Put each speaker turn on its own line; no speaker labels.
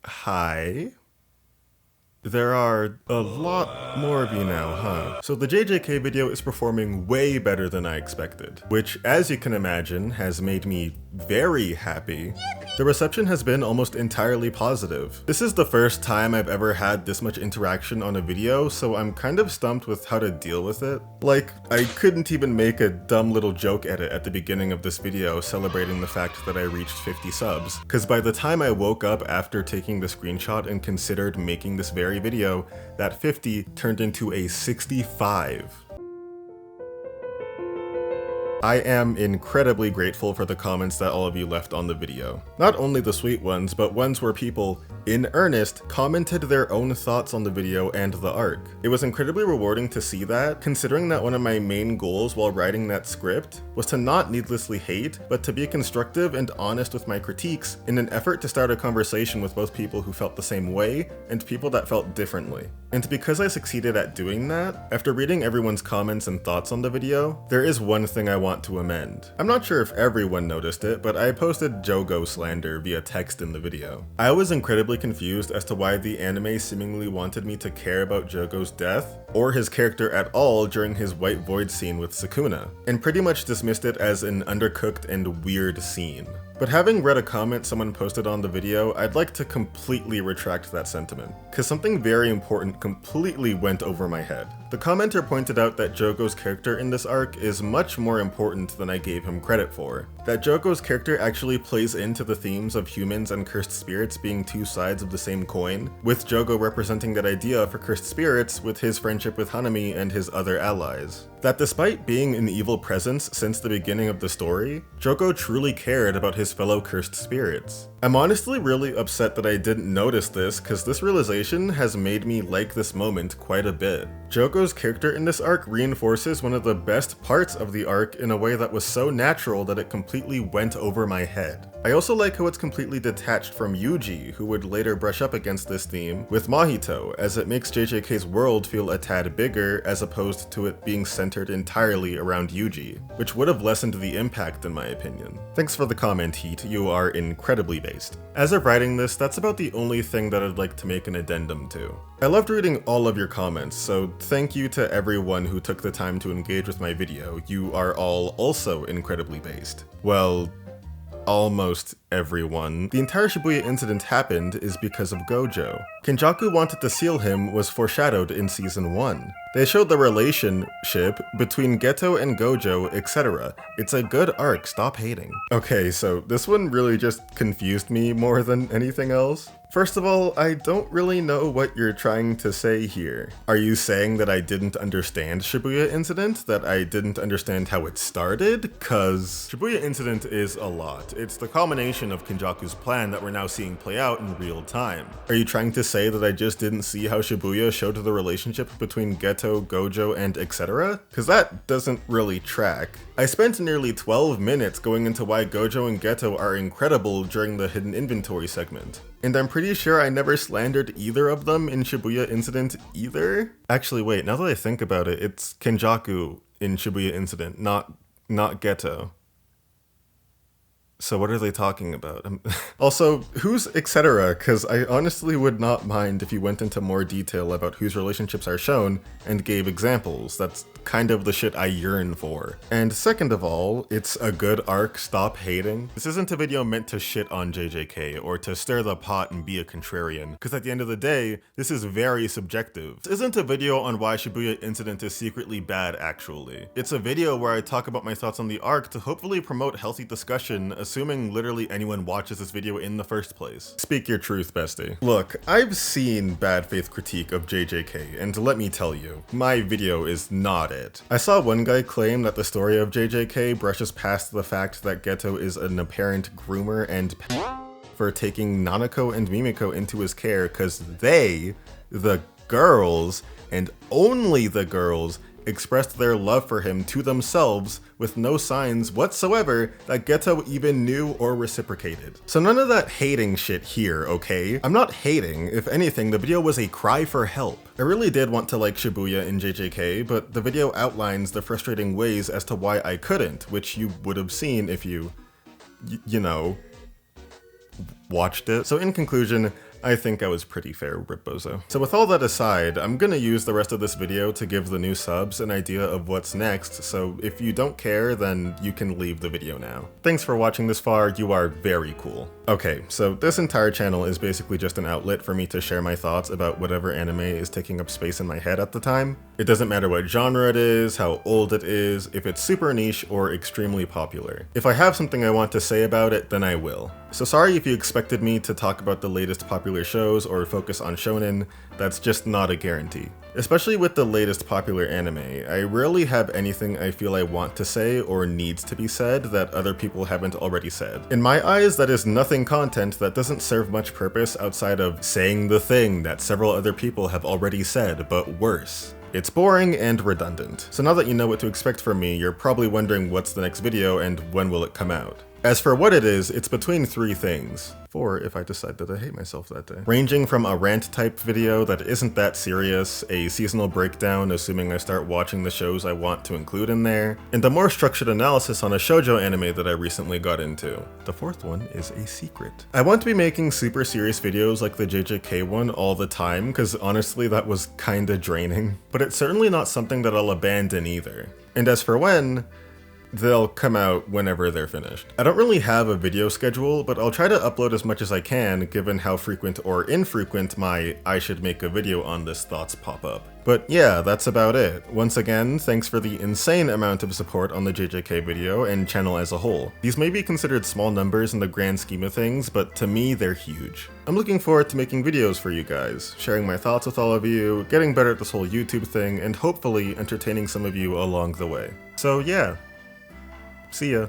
Hi. There are a lot more of you now, huh? So the JJK video is performing way better than I expected, which, as you can imagine, has made me very happy. The reception has been almost entirely positive. This is the first time I've ever had this much interaction on a video, so I'm kind of stumped with how to deal with it. Like, I couldn't even make a dumb little joke edit at the beginning of this video celebrating the fact that I reached 50 subs, because by the time I woke up after taking the screenshot and considered making this very video, that 50 turned into a 65. I am incredibly grateful for the comments that all of you left on the video. Not only the sweet ones, but ones where people, in earnest, commented their own thoughts on the video and the arc. It was incredibly rewarding to see that, considering that one of my main goals while writing that script was to not needlessly hate, but to be constructive and honest with my critiques in an effort to start a conversation with both people who felt the same way and people that felt differently. And because I succeeded at doing that, after reading everyone's comments and thoughts on the video, there is one thing I want to amend. I'm not sure if everyone noticed it, but I posted Jogo slander via text in the video. I was incredibly confused as to why the anime seemingly wanted me to care about Jogo's death, or his character at all during his White Void scene with Sukuna, and pretty much dismissed it as an undercooked and weird scene. But having read a comment someone posted on the video, I'd like to completely retract that sentiment, because something very important completely went over my head. The commenter pointed out that Jogo's character in this arc is much more important than I gave him credit for. That Jogo's character actually plays into the themes of humans and cursed spirits being two sides of the same coin, with Jogo representing that idea for cursed spirits with his friendship with Hanami and his other allies. That despite being an evil presence since the beginning of the story, Jogo truly cared about his fellow cursed spirits. I'm honestly really upset that I didn't notice this, because this realization has made me like this moment quite a bit. Jogo's character in this arc reinforces one of the best parts of the arc in a way that was so natural that it completely went over my head. I also like how it's completely detached from Yuji, who would later brush up against this theme with Mahito, as it makes JJK's world feel a tad bigger as opposed to it being centered entirely around Yuji, which would have lessened the impact in my opinion. Thanks for the comment, Heat, you are incredibly based. As of writing this, that's about the only thing that I'd like to make an addendum to. I loved reading all of your comments, so thank you to everyone who took the time to engage with my video. You are all also incredibly based. Well, almost everyone. The entire Shibuya incident happened is because of Gojo. Kenjaku wanted to seal him was foreshadowed in season 1. They showed the relationship between Geto and Gojo, etc. It's a good arc, stop hating. Okay, so this one really just confused me more than anything else. First of all, I don't really know what you're trying to say here. Are you saying that I didn't understand Shibuya Incident? That I didn't understand how it started? Cause Shibuya Incident is a lot. It's the culmination of Kenjaku's plan that we're now seeing play out in real time. Are you trying to say that I just didn't see how Shibuya showed the relationship between Geto, Gojo, and etc.? Cause that doesn't really track. I spent nearly 12 minutes going into why Gojo and Geto are incredible during the hidden inventory segment. And I'm pretty sure I never slandered either of them in Shibuya Incident either? Actually, wait, now that I think about it, it's Kenjaku in Shibuya Incident, not Geto. So what are they talking about? Also, who's etc.? Because I honestly would not mind if you went into more detail about whose relationships are shown and gave examples. That's kind of the shit I yearn for. And second of all, it's a good arc, stop hating. This isn't a video meant to shit on JJK or to stir the pot and be a contrarian, because at the end of the day, this is very subjective. This isn't a video on why Shibuya Incident is secretly bad, actually. It's a video where I talk about my thoughts on the arc to hopefully promote healthy discussion, assuming literally anyone watches this video in the first place. Speak your truth, bestie. Look, I've seen bad faith critique of JJK, and let me tell you, my video is not it. I saw one guy claim that the story of JJK brushes past the fact that Geto is an apparent groomer and for taking Nanako and Mimiko into his care because they, the girls, and only the girls, expressed their love for him to themselves with no signs whatsoever that Geto even knew or reciprocated. So none of that hating shit here, okay? I'm not hating. If anything, the video was a cry for help. I really did want to like Shibuya in JJK, but the video outlines the frustrating ways as to why I couldn't, which you would have seen if you know, watched it. So in conclusion, I think I was pretty fair, Rip Bozo. So with all that aside, I'm gonna use the rest of this video to give the new subs an idea of what's next, so if you don't care, then you can leave the video now. Thanks for watching this far, you are very cool. Okay, so this entire channel is basically just an outlet for me to share my thoughts about whatever anime is taking up space in my head at the time. It doesn't matter what genre it is, how old it is, if it's super niche or extremely popular. If I have something I want to say about it, then I will. So sorry if you expected me to talk about the latest popular shows or focus on shonen, that's just not a guarantee. Especially with the latest popular anime, I rarely have anything I feel I want to say or needs to be said that other people haven't already said. In my eyes, that is nothing content that doesn't serve much purpose outside of saying the thing that several other people have already said, but worse. It's boring and redundant. So now that you know what to expect from me, you're probably wondering what's the next video and when will it come out. As for what it is, it's between 3 things. 4 if I decide that I hate myself that day. Ranging from a rant type video that isn't that serious, a seasonal breakdown assuming I start watching the shows I want to include in there, and a more structured analysis on a shoujo anime that I recently got into. The 4th one is a secret. I want to be making super serious videos like the JJK one all the time, because honestly that was kinda draining. But it's certainly not something that I'll abandon either. And as for when, they'll come out whenever they're finished. I don't really have a video schedule, but I'll try to upload as much as I can given how frequent or infrequent my I should make a video on this thoughts pop up. But yeah, that's about it. Once again, thanks for the insane amount of support on the JJK video and channel as a whole. These may be considered small numbers in the grand scheme of things, but to me they're huge. I'm looking forward to making videos for you guys, sharing my thoughts with all of you, getting better at this whole YouTube thing, and hopefully entertaining some of you along the way. So yeah. See ya.